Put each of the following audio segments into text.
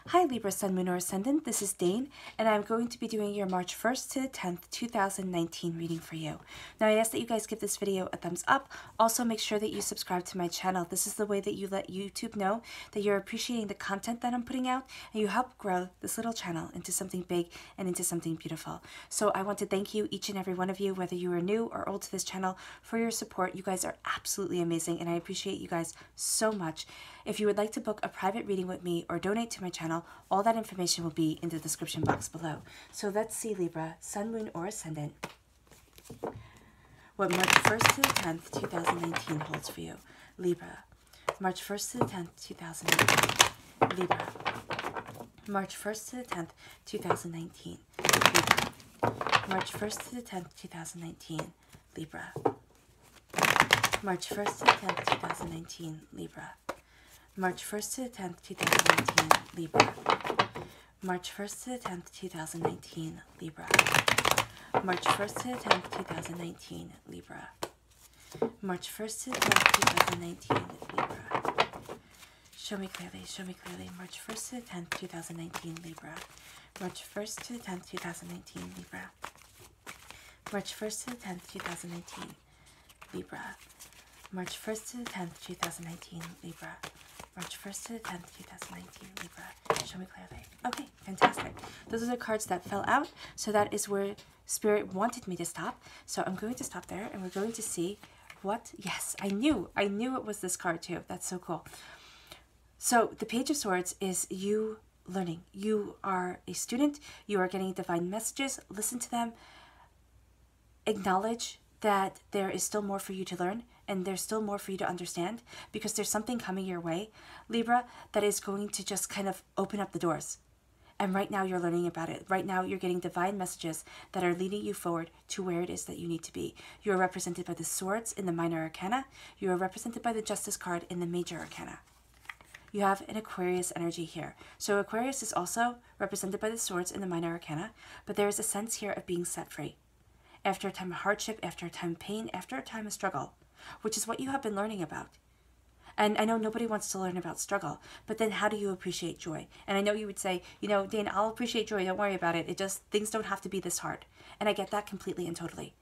Hi Libra, Sun, Moon, or Ascendant, this is Dane, and I'm going to be doing your March 1st to the 10th, 2019 reading for you. Now I ask that you guys give this video a thumbs up. Also make sure that you subscribe to my channel. This is the way that you let YouTube know that you're appreciating the content that I'm putting out, and you help grow this little channel into something big and into something beautiful. So I want to thank you, each and every one of you, whether you are new or old to this channel, for your support. You guys are absolutely amazing, and I appreciate you guys so much. If you would like to book a private reading with me or donate to my channel, all that information will be in the description box below. So let's see, Libra, Sun, Moon, or Ascendant, what March 1st to the 10th, 2019 holds for you. Libra, March 1st to the 10th, 2019. Libra, March 1st to the 10th, 2019. Libra, March 1st to the 10th, 2019. Libra, March 1st to the 10th, 2019. Libra, March 1st to the 10th, 2019, Libra. March 1st to the 10th, 2019, Libra. March 1st to the 10th, 2019, Libra. March 1st to the 10th, 2019, Libra. Show me clearly, show me clearly. March 1st to the 10th, 2019, Libra. March 1st to the 10th, 2019, Libra. March 1st to the 10th, 2019, Libra. March 1st to the 10th, 2019, Libra. March 1st to the 10th, 2019, Libra. Show me clearly. Okay, fantastic. Those are the cards that fell out, so that is where Spirit wanted me to stop. So I'm going to stop there, and we're going to see what... Yes, I knew it was this card too. That's so cool. So the Page of Swords is you learning. You are a student. You are getting divine messages. Listen to them. Acknowledge that there is still more for you to learn, and there's still more for you to understand, because there's something coming your way, Libra, that is going to just kind of open up the doors. And right now you're learning about it. Right now you're getting divine messages that are leading you forward to where it is that you need to be. You are represented by the Swords in the Minor Arcana. You are represented by the Justice card in the Major Arcana. You have an Aquarius energy here. So Aquarius is also represented by the Swords in the Minor Arcana, but there is a sense here of being set free. After a time of hardship, after a time of pain, after a time of struggle, which is what you have been learning about. And I know nobody wants to learn about struggle, but then how do you appreciate joy? And I know you would say, you know, Dane, I'll appreciate joy, don't worry about it. It just, things don't have to be this hard. And I get that completely and totally.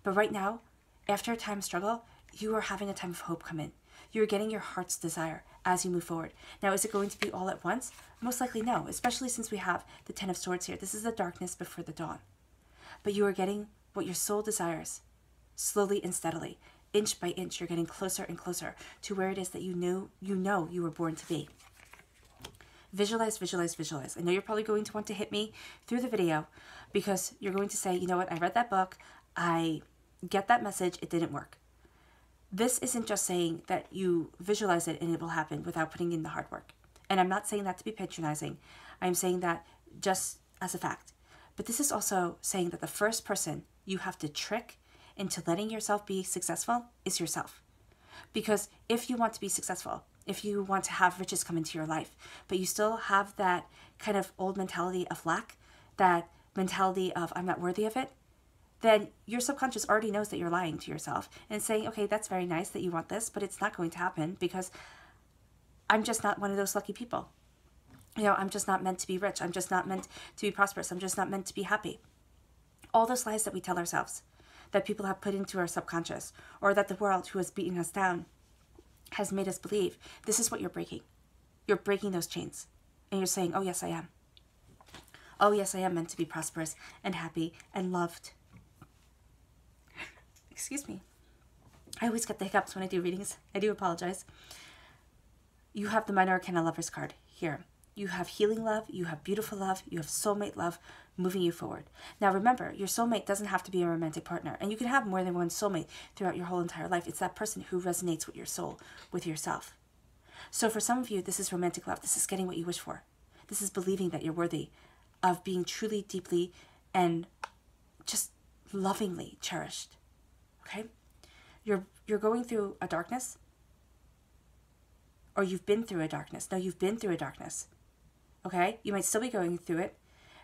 But right now, after a time of struggle, you are having a time of hope come in. You're getting your heart's desire as you move forward. Now, is it going to be all at once? Most likely no, especially since we have the Ten of Swords here. This is the darkness before the dawn. But you are getting what your soul desires, slowly and steadily. Inch by inch, you're getting closer and closer to where it is that you know you were born to be. Visualize, visualize, visualize. I know you're probably going to want to hit me through the video, because you're going to say, you know what, I read that book, I get that message, it didn't work. This isn't just saying that you visualize it and it will happen without putting in the hard work. And I'm not saying that to be patronizing. I'm saying that just as a fact. But this is also saying that the first person you have to trick into letting yourself be successful is yourself. Because if you want to be successful, if you want to have riches come into your life, but you still have that kind of old mentality of lack, that mentality of I'm not worthy of it, then your subconscious already knows that you're lying to yourself and saying, okay, that's very nice that you want this, but it's not going to happen because I'm just not one of those lucky people. You know, I'm just not meant to be rich. I'm just not meant to be prosperous. I'm just not meant to be happy. All those lies that we tell ourselves, that people have put into our subconscious, or that the world who has beaten us down has made us believe, this is what you're breaking. You're breaking those chains. And you're saying, oh yes, I am. Oh yes, I am meant to be prosperous and happy and loved. Excuse me. I always get the hiccups when I do readings. I do apologize. You have the Minor Arcana Lovers card here. You have healing love, you have beautiful love, you have soulmate love moving you forward. Now remember, your soulmate doesn't have to be a romantic partner, and you can have more than one soulmate throughout your whole entire life. It's that person who resonates with your soul, with yourself. So for some of you, this is romantic love. This is getting what you wish for. This is believing that you're worthy of being truly, deeply, and just lovingly cherished. Okay? You're going through a darkness, or you've been through a darkness. No, you've been through a darkness. Okay? You might still be going through it.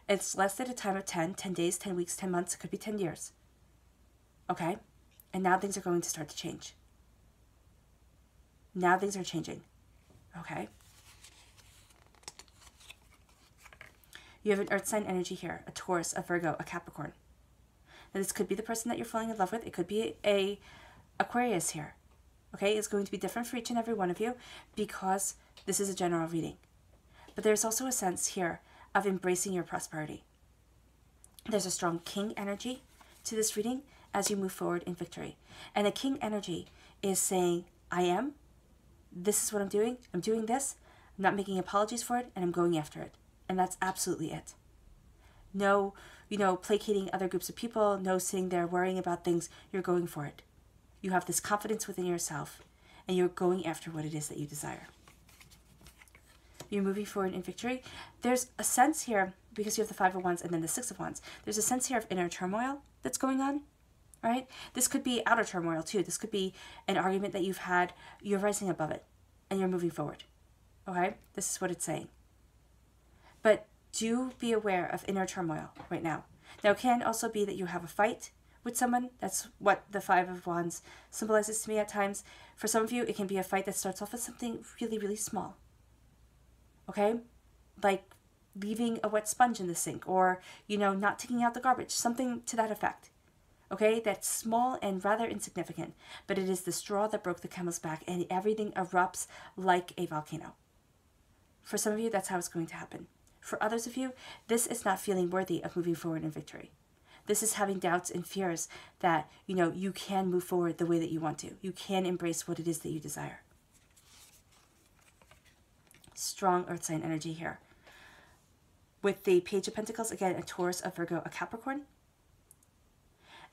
It's lasted a time of 10 days, 10 weeks, 10 months. It could be 10 years. Okay? And now things are going to start to change. Now things are changing. Okay? You have an earth sign energy here, a Taurus, a Virgo, a Capricorn. Now this could be the person that you're falling in love with. It could be a Aquarius here. Okay, it's going to be different for each and every one of you because this is a general reading. But there's also a sense here of embracing your prosperity. There's a strong king energy to this reading as you move forward in victory. And a king energy is saying, I am, this is what I'm doing this, I'm not making apologies for it, and I'm going after it. And that's absolutely it. No, placating other groups of people, no sitting there worrying about things, you're going for it. You have this confidence within yourself, and you're going after what it is that you desire. You're moving forward in victory. There's a sense here, because you have the Five of Wands and then the Six of Wands, there's a sense here of inner turmoil that's going on, right? This could be outer turmoil too. This could be an argument that you've had, you're rising above it, and you're moving forward, okay? This is what it's saying. But do be aware of inner turmoil right now. Now, it can also be that you have a fight with someone. That's what the Five of Wands symbolizes to me at times. For some of you, it can be a fight that starts off as something really, really small. Okay? Like leaving a wet sponge in the sink, or, not taking out the garbage. Something to that effect. Okay? That's small and rather insignificant. But it is the straw that broke the camel's back, and everything erupts like a volcano. For some of you, that's how it's going to happen. For others of you, this is not feeling worthy of moving forward in victory. This is having doubts and fears that, you can move forward the way that you want to. You can embrace what it is that you desire. Strong earth sign energy here. With the Page of Pentacles, again, a Taurus, a Virgo, a Capricorn.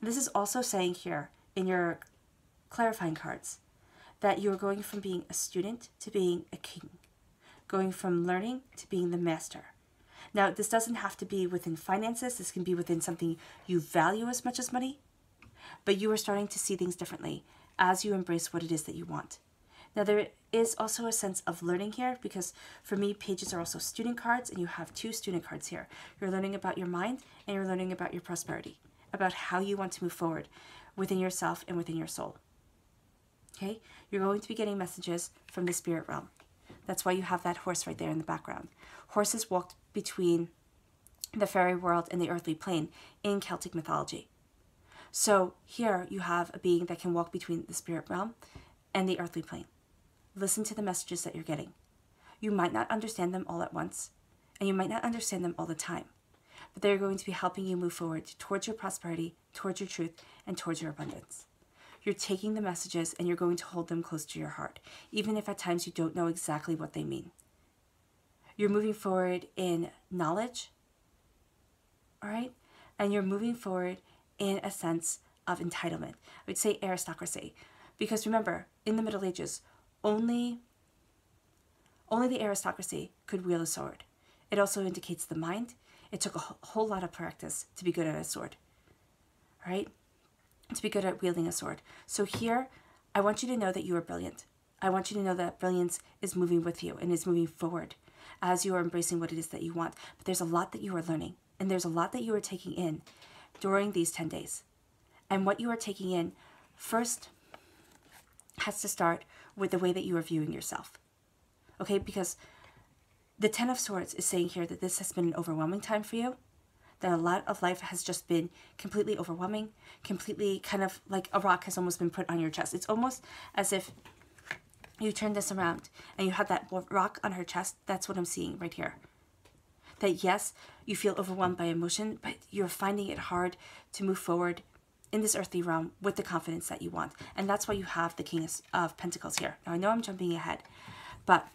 And this is also saying here in your clarifying cards that you're going from being a student to being a king. Going from learning to being the master. Now, this doesn't have to be within finances. This can be within something you value as much as money. But you are starting to see things differently as you embrace what it is that you want. Now, there is also a sense of learning here because for me, pages are also student cards, and you have two student cards here. You're learning about your mind, and you're learning about your prosperity, about how you want to move forward within yourself and within your soul. Okay? You're going to be getting messages from the spirit realm. That's why you have that horse right there in the background. Horses walked between the fairy world and the earthly plane in Celtic mythology. So here you have a being that can walk between the spirit realm and the earthly plane. Listen to the messages that you're getting. You might not understand them all at once, and you might not understand them all the time, but they're going to be helping you move forward towards your prosperity, towards your truth, and towards your abundance. You're taking the messages and you're going to hold them close to your heart, even if at times you don't know exactly what they mean. You're moving forward in knowledge, all right? And you're moving forward in a sense of entitlement. I would say aristocracy. Because remember, in the Middle Ages, only the aristocracy could wield a sword. It also indicates the mind. It took a whole lot of practice to be good at a sword, all right? To be good at wielding a sword. So here, I want you to know that you are brilliant. I want you to know that brilliance is moving with you and is moving forward as you are embracing what it is that you want. But there's a lot that you are learning, and there's a lot that you are taking in during these 10 days. And what you are taking in first has to start with the way that you are viewing yourself. Okay, because the Ten of Swords is saying here that this has been an overwhelming time for you, that a lot of life has just been completely overwhelming, completely kind of like a rock has almost been put on your chest. It's almost as if you turn this around and you have that rock on her chest. That's what I'm seeing right here. That yes, you feel overwhelmed by emotion, but you're finding it hard to move forward in this earthly realm with the confidence that you want. And that's why you have the King of Pentacles here. Now, I know I'm jumping ahead, but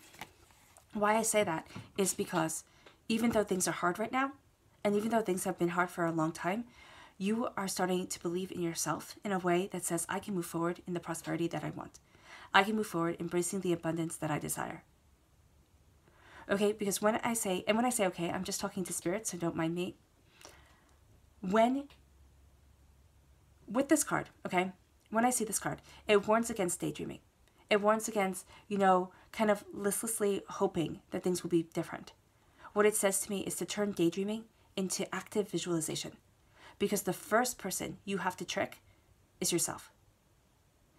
why I say that is because even though things are hard right now, and even though things have been hard for a long time, you are starting to believe in yourself in a way that says, I can move forward in the prosperity that I want. I can move forward embracing the abundance that I desire. Okay, because when I say okay, I'm just talking to spirit, so don't mind me. With this card, okay, when I see this card, it warns against daydreaming. It warns against, kind of listlessly hoping that things will be different. What it says to me is to turn daydreaming into active visualization. Because the first person you have to trick is yourself.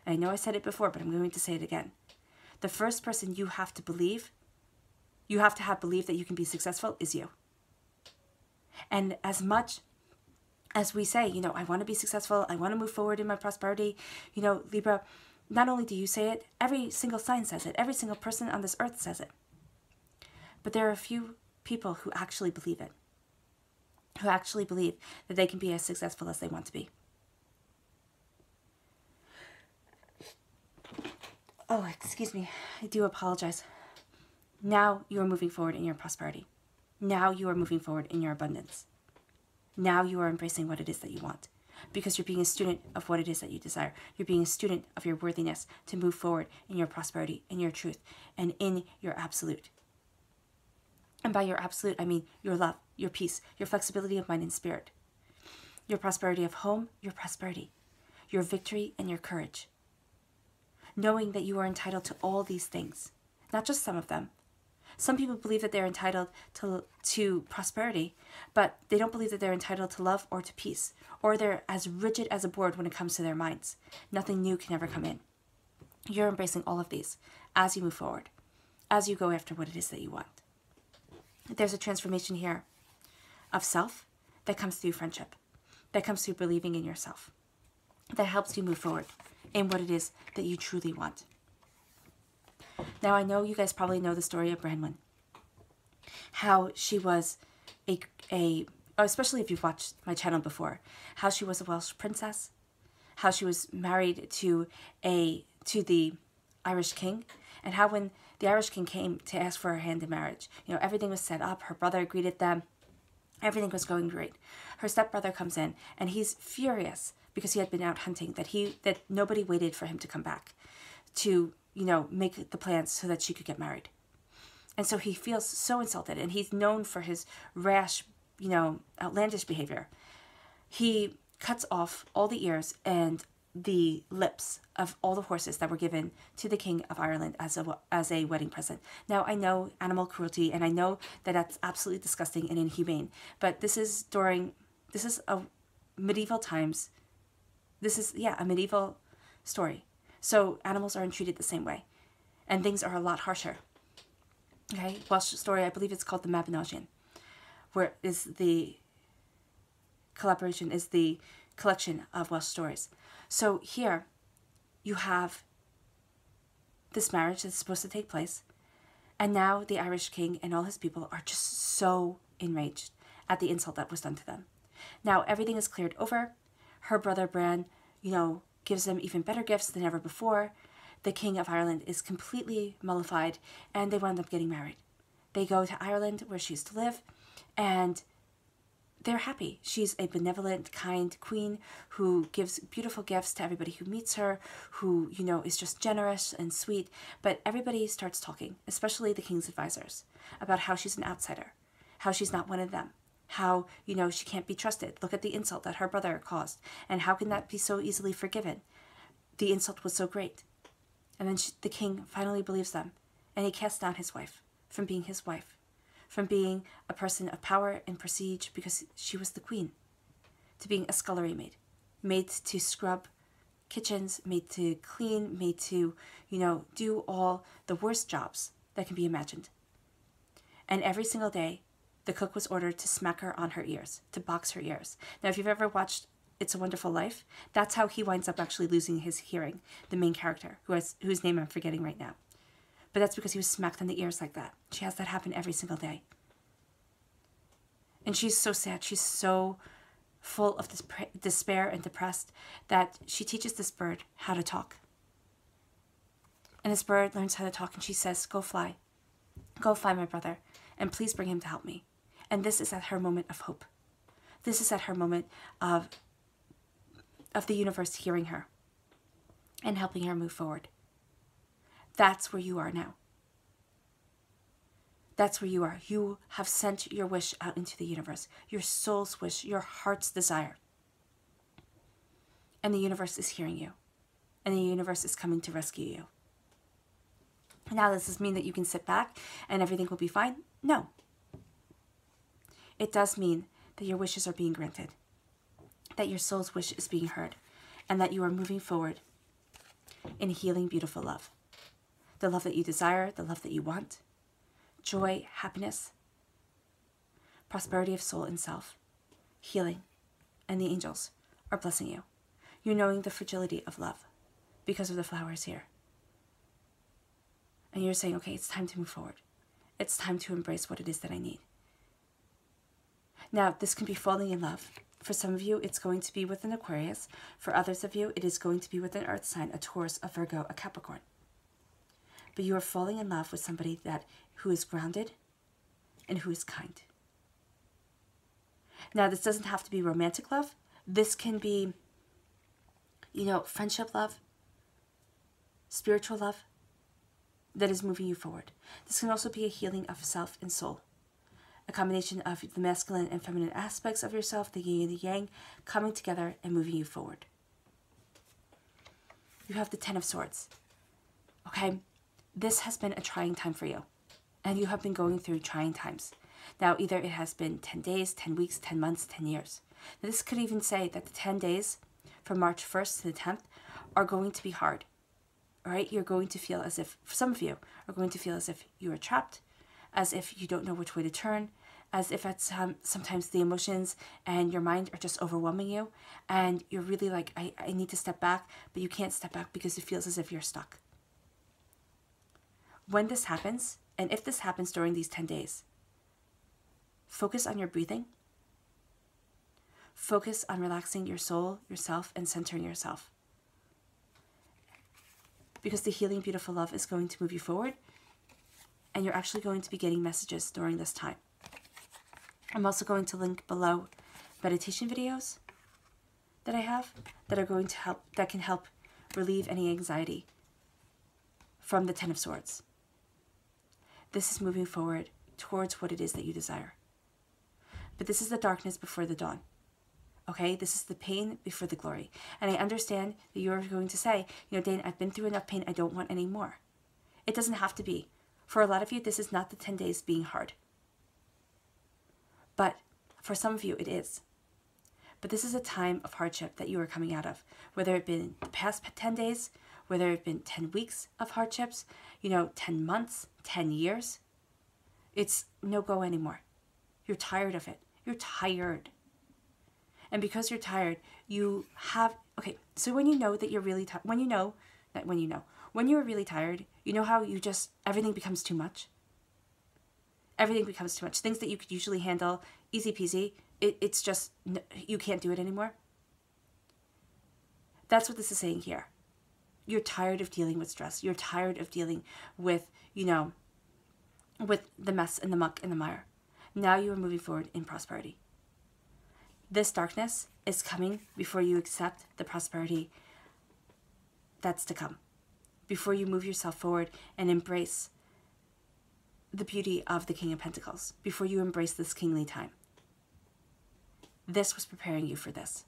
I know I said it before, but I'm going to say it again. The first person you have to have belief that you can be successful is you. And as much as we say, you know, I want to be successful, I want to move forward in my prosperity, you know, Libra, not only do you say it, every single sign says it. Every single person on this earth says it. But there are a few people who actually believe it, who actually believe that they can be as successful as they want to be. Oh, excuse me. I do apologize. Now you are moving forward in your prosperity. Now you are moving forward in your abundance. Now you are embracing what it is that you want, because you're being a student of what it is that you desire. You're being a student of your worthiness to move forward in your prosperity, in your truth, and in your absolute. And by your absolute, I mean your love, your peace, your flexibility of mind and spirit, your prosperity of home, your prosperity, your victory, and your courage. Knowing that you are entitled to all these things, not just some of them. Some people believe that they're entitled to prosperity, but they don't believe that they're entitled to love or to peace, or they're as rigid as a board when it comes to their minds. Nothing new can ever come in. You're embracing all of these as you move forward, as you go after what it is that you want. There's a transformation here of self that comes through friendship, that comes through believing in yourself, that helps you move forward in what it is that you truly want. Now, I know you guys probably know the story of Branwen, how she was especially if you've watched my channel before, how she was a Welsh princess, how she was married to the Irish king, and how when the Irish king came to ask for her hand in marriage, you know, everything was set up, her brother greeted them, everything was going great. Her stepbrother comes in, and he's furious because he had been out hunting, that nobody waited for him to come back to, you know, make the plans so that she could get married. And so he feels so insulted, and he's known for his rash, you know, outlandish behavior. He cuts off all the ears and the lips of all the horses that were given to the King of Ireland as a wedding present. Now, I know animal cruelty, and I know that that's absolutely disgusting and inhumane, but this is a medieval times. This is, a medieval story. So animals aren't treated the same way, and things are a lot harsher. Okay, Welsh story, I believe it's called the Mabinogion, where is the collection of Welsh stories. So here you have this marriage that's supposed to take place, and now the Irish king and all his people are just so enraged at the insult that was done to them. Now everything is cleared over. Her brother Bran, you know, gives them even better gifts than ever before. The King of Ireland is completely mollified, and they wind up getting married. They go to Ireland, where she used to live, and they're happy. She's a benevolent, kind queen who gives beautiful gifts to everybody who meets her, who, you know, is just generous and sweet. But everybody starts talking, especially the king's advisors, about how she's an outsider, how she's not one of them, how, you know, she can't be trusted. Look at the insult that her brother caused, and how can that be so easily forgiven? The insult was so great. And then the king finally believes them, and he casts down his wife from being his wife, from being a person of power and prestige because she was the queen, to being a scullery maid, made to scrub kitchens, made to clean, made to, you know, do all the worst jobs that can be imagined. And every single day, the cook was ordered to smack her on her ears, to box her ears. Now, if you've ever watched It's a Wonderful Life, that's how he winds up actually losing his hearing, the main character, whose name I'm forgetting right now. But that's because he was smacked on the ears like that. She has that happen every single day. And she's so sad. She's so full of despair and depressed that she teaches this bird how to talk. And this bird learns how to talk, and she says, "Go fly. Go find my brother, and please bring him to help me." And this is at her moment of hope. This is at her moment of the universe hearing her and helping her move forward. That's where you are now. That's where you are. You have sent your wish out into the universe, your soul's wish, your heart's desire. And the universe is hearing you, and the universe is coming to rescue you. Now, does this mean that you can sit back and everything will be fine? No. It does mean that your wishes are being granted, that your soul's wish is being heard, and that you are moving forward in healing, beautiful love. The love that you desire, the love that you want, joy, happiness, prosperity of soul and self, healing, and the angels are blessing you. You're knowing the fragility of love because of the flowers here. And you're saying, okay, it's time to move forward. It's time to embrace what it is that I need. Now, this can be falling in love. For some of you, it's going to be with an Aquarius. For others of you, it is going to be with an earth sign, a Taurus, a Virgo, a Capricorn. But you are falling in love with somebody who is grounded and who is kind. Now, this doesn't have to be romantic love. This can be, friendship love, spiritual love that is moving you forward. This can also be a healing of self and soul. A combination of the masculine and feminine aspects of yourself, the yin and the yang, coming together and moving you forward. You have the Ten of Swords. Okay? This has been a trying time for you. And you have been going through trying times. Now, either it has been 10 days, 10 weeks, 10 months, 10 years. Now, this could even say that the 10 days from March 1st to the 10th are going to be hard. All right? You're going to feel as if, some of you are going to feel as if you are trapped, as if you don't know which way to turn, as if at sometimes the emotions and your mind are just overwhelming you, and you're really like, I need to step back, but you can't step back because it feels as if you're stuck. When this happens, and if this happens during these 10 days, focus on your breathing. Focus on relaxing your soul, yourself, and centering yourself. Because the healing, beautiful love is going to move you forward, and you're actually going to be getting messages during this time. I'm also going to link below meditation videos that I have that are going to help, that can help relieve any anxiety from the Ten of Swords. This is moving forward towards what it is that you desire. But this is the darkness before the dawn. Okay? This is the pain before the glory. And I understand that you're going to say, Dane, I've been through enough pain. I don't want any more. It doesn't have to be. For a lot of you, this is not the 10 days being hard. But for some of you, it is. But this is a time of hardship that you are coming out of. Whether it been the past 10 days, whether it been 10 weeks of hardships, 10 months, 10 years. It's no go anymore. You're tired of it. You're tired. And because you're tired, you have, okay, so when you know that you're really tired, when you're really tired, you know how everything becomes too much? Everything becomes too much. Things that you could usually handle easy peasy, it's just, you can't do it anymore. That's what this is saying here. You're tired of dealing with stress. You're tired of dealing with, with the mess and the muck and the mire. Now you are moving forward in prosperity. This darkness is coming before you accept the prosperity that's to come. Before you move yourself forward and embrace the beauty of the King of Pentacles, before you embrace this kingly time. This was preparing you for this.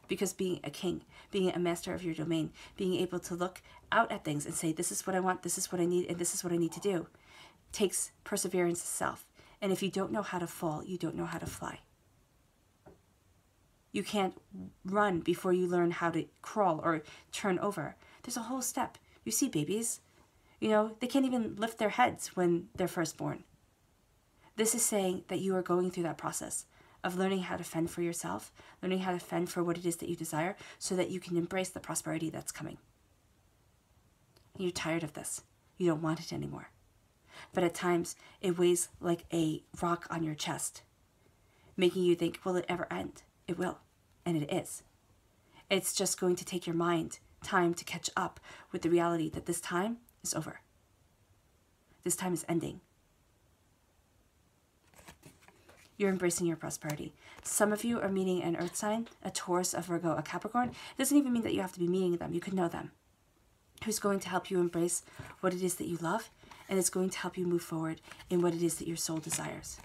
Because being a king, being a master of your domain, being able to look out at things and say, this is what I want, this is what I need, and this is what I need to do, takes perseverance itself. And if you don't know how to fall, you don't know how to fly. You can't run before you learn how to crawl or turn over. There's a whole step. You see babies, they can't even lift their heads when they're first born. This is saying that you are going through that process of learning how to fend for yourself, learning how to fend for what it is that you desire so that you can embrace the prosperity that's coming. You're tired of this. You don't want it anymore. But at times, it weighs like a rock on your chest, making you think, will it ever end? It will, and it is. It's just going to take your mind time to catch up with the reality that this time is over. This time is ending. You're embracing your prosperity. Some of you are meeting an earth sign, a Taurus, a Virgo, a Capricorn. It doesn't even mean that you have to be meeting them. You could know them. Who's going to help you embrace what it is that you love, and it's going to help you move forward in what it is that your soul desires.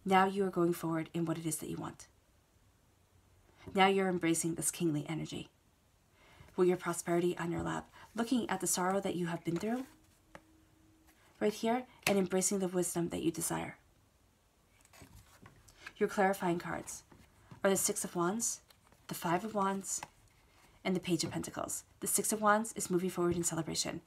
Now you are going forward in what it is that you want. Now you're embracing this kingly energy. With your prosperity on your lap, looking at the sorrow that you have been through, right here, and embracing the wisdom that you desire. Your clarifying cards are the Six of Wands, the Five of Wands, and the Page of Pentacles. The Six of Wands is moving forward in celebration.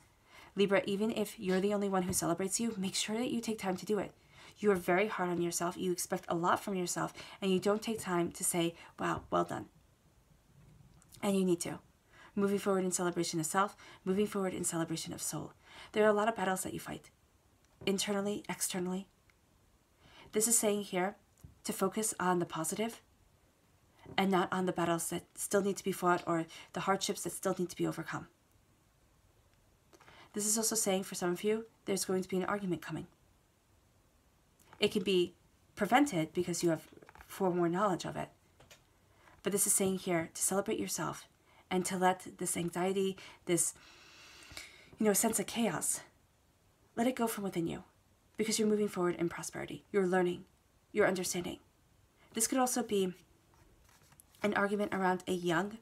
Libra, even if you're the only one who celebrates you, make sure that you take time to do it. You are very hard on yourself. You expect a lot from yourself, and you don't take time to say, wow, well done. And you need to. Moving forward in celebration of self, moving forward in celebration of soul. There are a lot of battles that you fight, internally, externally. This is saying here to focus on the positive and not on the battles that still need to be fought or the hardships that still need to be overcome. This is also saying for some of you, there's going to be an argument coming. It can be prevented because you have forewarned knowledge of it. But this is saying here to celebrate yourself and to let this anxiety, this, sense of chaos, let it go from within you because you're moving forward in prosperity. You're learning. You're understanding. This could also be an argument around a young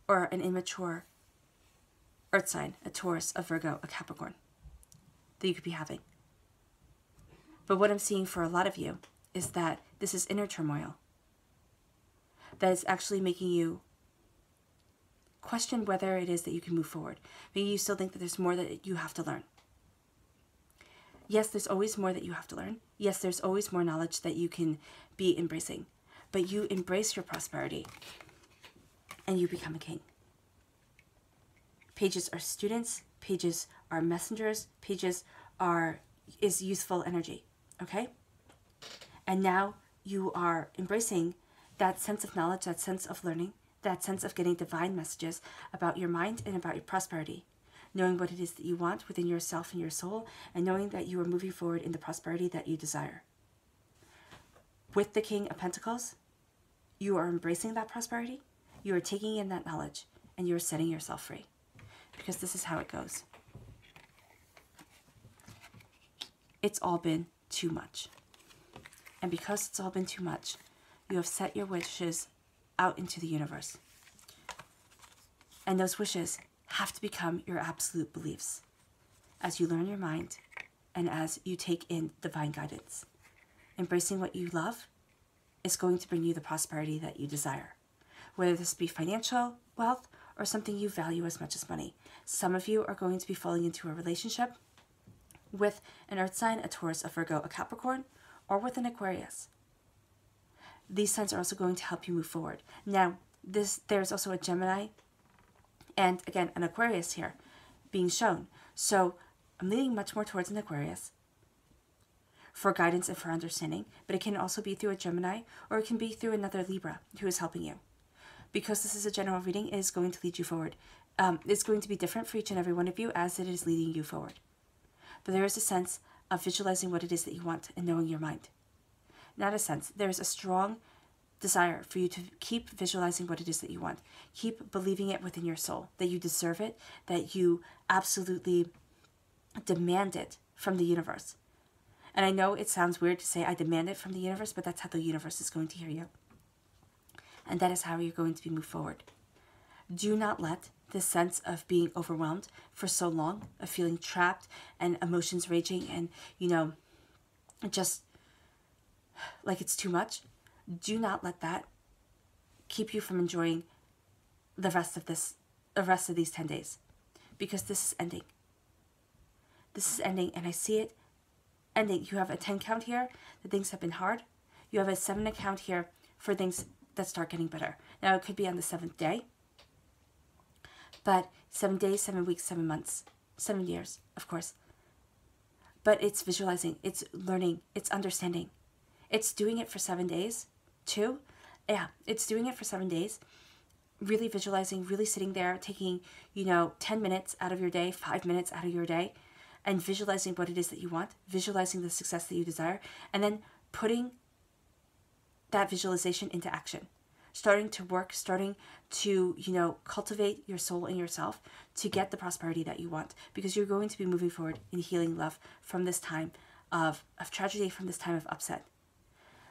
or an immature earth sign, a Taurus, a Virgo, a Capricorn, that you could be having. But what I'm seeing for a lot of you is that this is inner turmoil that is actually making you question whether it is that you can move forward. Maybe you still think that there's more that you have to learn. Yes, there's always more that you have to learn. Yes, there's always more knowledge that you can be embracing. But you embrace your prosperity and you become a king. Pages are students, pages are messengers, pages is youthful energy, okay? And now you are embracing that sense of knowledge, that sense of learning, that sense of getting divine messages about your mind and about your prosperity, knowing what it is that you want within yourself and your soul, and knowing that you are moving forward in the prosperity that you desire. With the King of Pentacles, you are embracing that prosperity, you are taking in that knowledge, and you are setting yourself free. Because this is how it goes. It's all been too much. And because it's all been too much, you have set your wishes out into the universe. And those wishes have to become your absolute beliefs as you learn your mind and as you take in divine guidance. Embracing what you love is going to bring you the prosperity that you desire, whether this be financial wealth or something you value as much as money. Some of you are going to be falling into a relationship with an earth sign, a Taurus, a Virgo, a Capricorn, or with an Aquarius. These signs are also going to help you move forward. Now, there's also a Gemini and, again, an Aquarius here being shown. So I'm leaning much more towards an Aquarius for guidance and for understanding, but it can also be through a Gemini or it can be through another Libra who is helping you. Because this is a general reading, it is going to lead you forward. It's going to be different for each and every one of you as it is leading you forward. But there is a sense of visualizing what it is that you want and knowing your mind. Not a sense. There is a strong desire for you to keep visualizing what it is that you want. Keep believing it within your soul, that you deserve it, that you absolutely demand it from the universe. And I know it sounds weird to say I demand it from the universe, but that's how the universe is going to hear you. And that is how you're going to be moved forward. Do not let this sense of being overwhelmed for so long, of feeling trapped and emotions raging and, just like it's too much. Do not let that keep you from enjoying the rest of these 10 days. Because this is ending. This is ending, and I see it ending. You have a 10 count here that things have been hard. You have a 7 count here for things that start getting better. Now, it could be on the 7th day, but 7 days, 7 weeks, 7 months, 7 years, of course. But it's visualizing, it's learning, it's understanding. It's doing it for 7 days, too. Yeah, it's doing it for 7 days, really visualizing, really sitting there, taking, 10 minutes out of your day, 5 minutes out of your day, and visualizing what it is that you want, visualizing the success that you desire, and then putting that visualization into action. Starting to work, starting to, cultivate your soul and yourself to get the prosperity that you want. Because you're going to be moving forward in healing love from this time of tragedy, from this time of upset.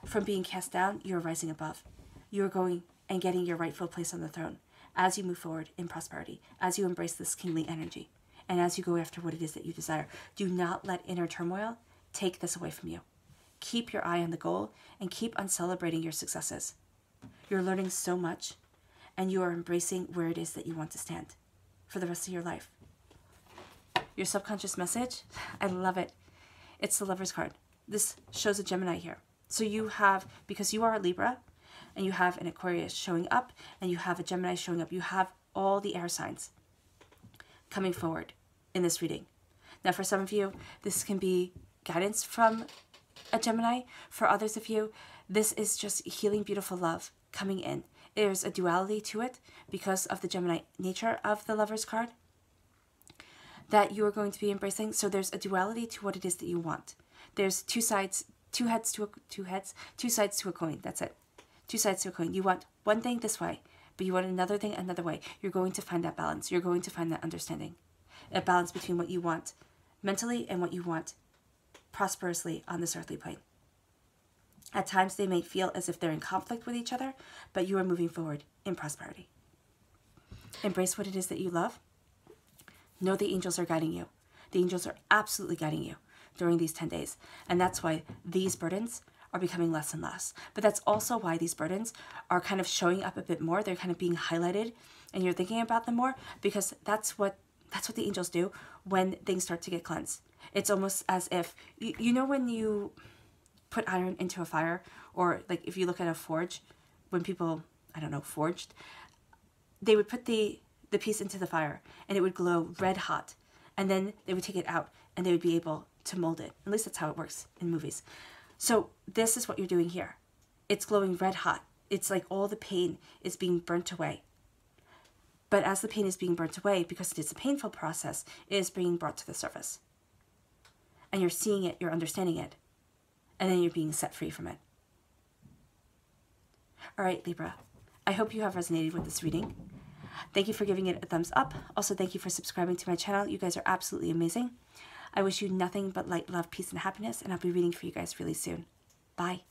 From being cast down, you're rising above. You're going and getting your rightful place on the throne as you move forward in prosperity, as you embrace this kingly energy, and as you go after what it is that you desire. Do not let inner turmoil take this away from you. Keep your eye on the goal and keep on celebrating your successes. You're learning so much, and you are embracing where it is that you want to stand for the rest of your life. Your subconscious message, I love it. It's the Lover's card. this shows a Gemini here. So you have, because you are a Libra, and you have an Aquarius showing up, and you have a Gemini showing up, you have all the air signs coming forward in this reading. Now, for some of you, this can be guidance from a Gemini. For others of you, this is just healing, beautiful love coming in. There's a duality to it because of the Gemini nature of the Lover's card that you are going to be embracing. So there's a duality to what it is that you want. There's two sides to a coin. That's it. Two sides to a coin. You want one thing this way, but you want another thing another way. You're going to find that balance. You're going to find that understanding. A balance between what you want mentally and what you want prosperously on this earthly plane. At times they may feel as if they're in conflict with each other, but you are moving forward in prosperity. Embrace what it is that you love. Know the angels are guiding you. The angels are absolutely guiding you during these 10 days. And that's why these burdens are becoming less and less. But that's also why these burdens are kind of showing up a bit more. They're kind of being highlighted and you're thinking about them more, because that's what the angels do when things start to get cleansed. It's almost as if, you know when you put iron into a fire, or like if you look at a forge, when people, I don't know, forged, they would put the piece into the fire and it would glow red hot, and then they would take it out and they would be able to mold it. At least that's how it works in movies. So this is what you're doing here. It's glowing red hot. It's like all the pain is being burnt away. But as the pain is being burnt away, because it is a painful process, it is being brought to the surface. And you're seeing it, you're understanding it, and then you're being set free from it. All right, Libra, I hope you have resonated with this reading. Thank you for giving it a thumbs up. Also, thank you for subscribing to my channel. You guys are absolutely amazing. I wish you nothing but light, love, peace, and happiness, and I'll be reading for you guys really soon. Bye.